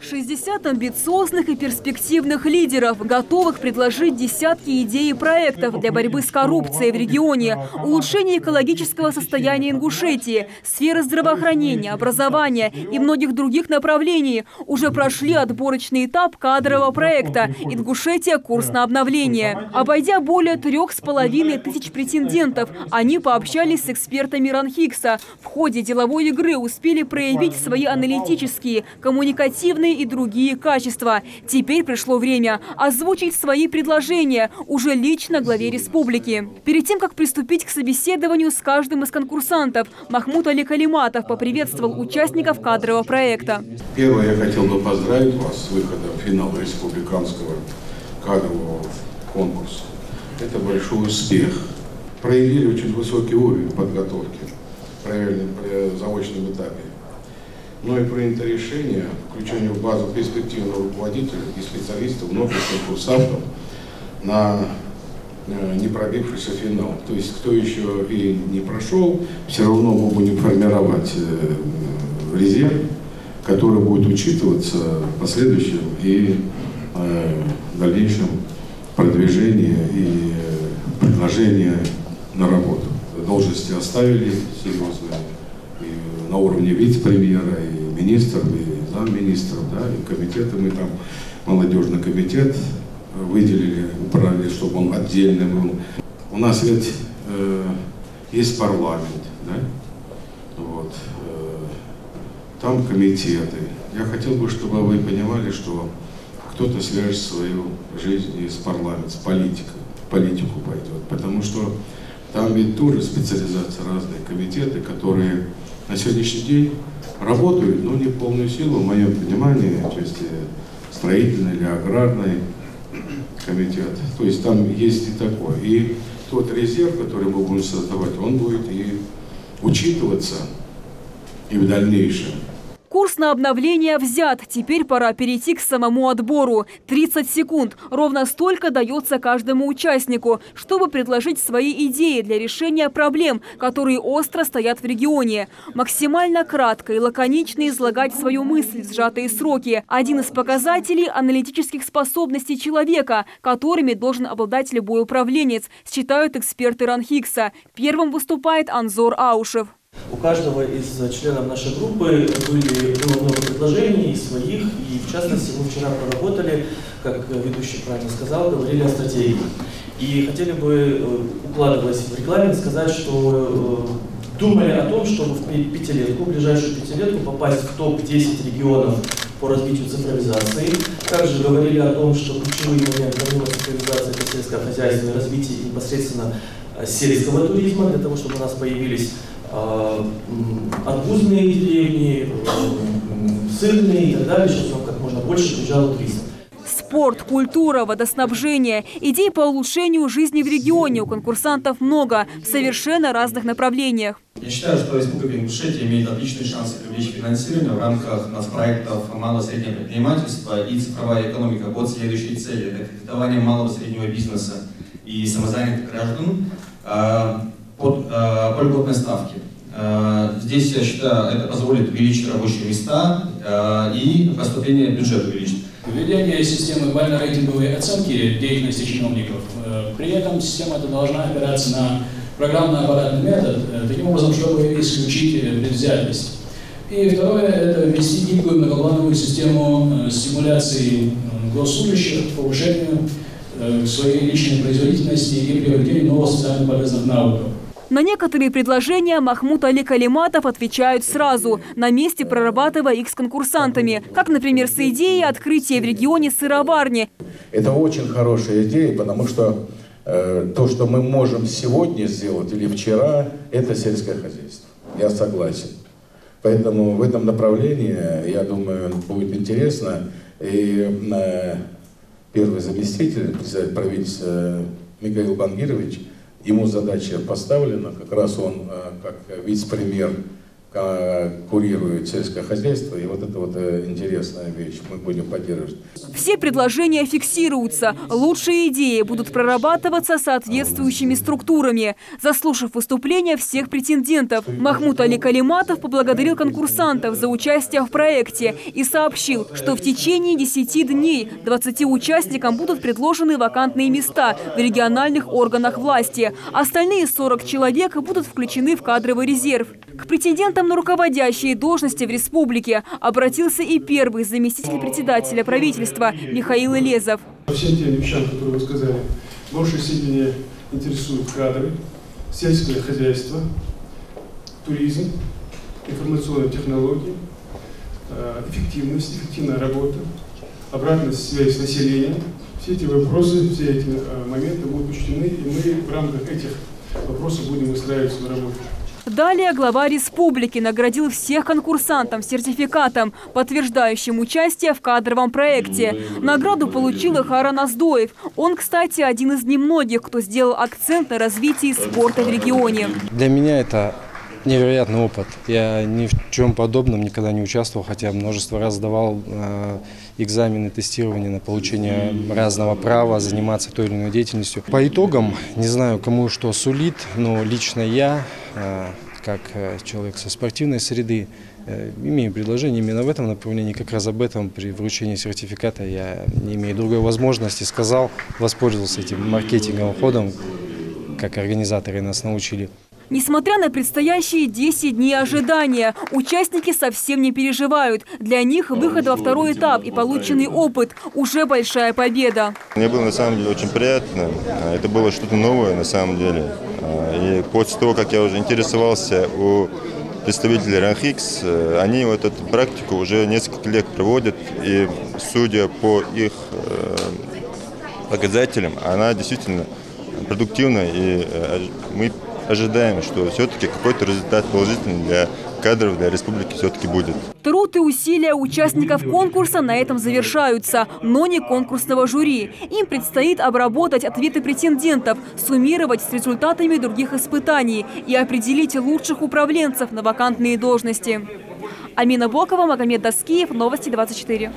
60 амбициозных и перспективных лидеров, готовых предложить десятки идей и проектов для борьбы с коррупцией в регионе, улучшения экологического состояния Ингушетии, сферы здравоохранения, образования и многих других направлений, уже прошли отборочный этап кадрового проекта «Ингушетия. Курс на обновление». Обойдя более 3500 претендентов, они пообщались с экспертами РАНХИКСа. В ходе деловой игры успели проявить свои аналитические, коммуникативные и другие качества. Теперь пришло время озвучить свои предложения уже лично главе республики. Перед тем, как приступить к собеседованию с каждым из конкурсантов, Махмут Али Калиматов поприветствовал участников кадрового проекта. Первое, я хотел бы поздравить вас с выходом в финал республиканского кадрового конкурса. Это большой успех. Проявили очень высокий уровень подготовки при заочном этапе. Но и принято решение включения в базу перспективных руководителей и специалистов многих конкурсантов на не пробившийся финал. То есть, кто еще и не прошел, все равно мы будем формировать резерв, который будет учитываться в последующем и дальнейшем продвижении и предложении на работу. Должности оставили серьезные и на уровне вице-премьера, и министров, и замминистров, да, и комитеты. Мы там молодежный комитет выделили, управили, чтобы он отдельный был. У нас ведь есть парламент, да? Вот, там комитеты. Я хотел бы, чтобы вы понимали, что кто-то свяжет свою жизнь с парламентом, с политикой, в политику пойдет, потому что там ведь тоже специализация, разные комитеты, которые на сегодняшний день работают, но не в полную силу, в моем понимании, в части строительный или аграрный комитет. То есть там есть и такое. И тот резерв, который мы будем создавать, он будет и учитываться и в дальнейшем. Курс на обновление взят. Теперь пора перейти к самому отбору. 30 секунд. Ровно столько дается каждому участнику, чтобы предложить свои идеи для решения проблем, которые остро стоят в регионе. Максимально кратко и лаконично излагать свою мысль в сжатые сроки. Один из показателей аналитических способностей человека, которыми должен обладать любой управленец, считают эксперты РАНХИКСа. Первым выступает Анзор Аушев. У каждого из членов нашей группы было много предложений своих, и в частности мы вчера проработали, как ведущий правильно сказал, говорили о стратегии. И хотели бы, укладываясь в регламент, сказать, что думали о том, чтобы в ближайшую пятилетку попасть в топ-10 регионов по развитию цифровизации. Также говорили о том, что ключевые моменты помимо цифровизации — это сельское хозяйство и развитие непосредственно сельского туризма, для того, чтобы у нас появились арбузные деревни, сырные и так далее, чтобы как можно больше приезжало туристов. Спорт, культура, водоснабжение. Идей по улучшению жизни в регионе у конкурсантов много, в совершенно разных направлениях. Я считаю, что Республика Ингушетия имеет отличные шансы привлечь финансирование в рамках нацпроектов малого и среднего предпринимательства и цифровая экономика под следующие цели. Это кредитование малого и среднего бизнеса и самозанятых граждан по льготной ставке. Здесь, я считаю, это позволит увеличить рабочие места и поступление в бюджет увеличить. Введение системы бально-рейтинговой оценки деятельности чиновников. При этом система эта должна опираться на программно-аппаратный метод, таким образом, чтобы исключить предвзятость. И второе – это ввести гибкую многоплановую систему стимуляции госслужащих к повышению своей личной производительности и приобретению новых социально полезных навыков. На некоторые предложения Махмут Али Калиматов отвечают сразу, на месте прорабатывая их с конкурсантами. Как, например, с идеей открытия в регионе сыроварни. Это очень хорошая идея, потому что то, что мы можем сегодня сделать или вчера, это сельское хозяйство. Я согласен. Поэтому в этом направлении, я думаю, будет интересно. И первый заместитель председателя правительства Михаил Бангирович, ему задача поставлена, как раз он, как вице-премьер в курирует сельское хозяйство. И вот это вот интересная вещь. Мы будем поддерживать. Все предложения фиксируются. Лучшие идеи будут прорабатываться соответствующими структурами. Заслушав выступления всех претендентов, Махмуд Али Калиматов поблагодарил конкурсантов за участие в проекте и сообщил, что в течение 10 дней 20 участникам будут предложены вакантные места в региональных органах власти. Остальные 40 человек будут включены в кадровый резерв. К претендентам на руководящие должности в республике обратился и первый заместитель председателя правительства Михаил Элезов. По всем тем вещам, которые вы сказали, в большей степени интересуют кадры, сельское хозяйство, туризм, информационные технологии, эффективность, эффективная работа, обратная связь с населением. Все эти вопросы, все эти моменты будут учтены, и мы в рамках этих вопросов будем выстраивать свою работу. Далее глава республики наградил всех конкурсантов сертификатом, подтверждающим участие в кадровом проекте. Награду получил Харан Аздоев. Он, кстати, один из немногих, кто сделал акцент на развитии спорта в регионе. Для меня это невероятный опыт. Я ни в чем подобном никогда не участвовал, хотя множество раз сдавал экзамены, тестирования на получение разного права заниматься той или иной деятельностью. По итогам, не знаю, кому что сулит, но лично я, как человек со спортивной среды, имею предложение именно в этом направлении. Как раз об этом при вручении сертификата я не имею другой возможности. Сказал, воспользовался этим маркетинговым ходом, как организаторы нас научили. Несмотря на предстоящие 10 дней ожидания, участники совсем не переживают. Для них выход во второй этап и полученный опыт – уже большая победа. Мне было на самом деле очень приятно. Это было что-то новое на самом деле. И после того, как я уже интересовался у представителей РАНХИКС, они вот эту практику уже несколько лет проводят. И судя по их показателям, она действительно продуктивна. И мы ожидаем, что все-таки какой-то результат положительный для кадров, для республики все-таки будет. Труд и усилия участников конкурса на этом завершаются, но не конкурсного жюри. Им предстоит обработать ответы претендентов, суммировать с результатами других испытаний и определить лучших управленцев на вакантные должности. Амина Бокова, Магомед Даскиев, Новости 24.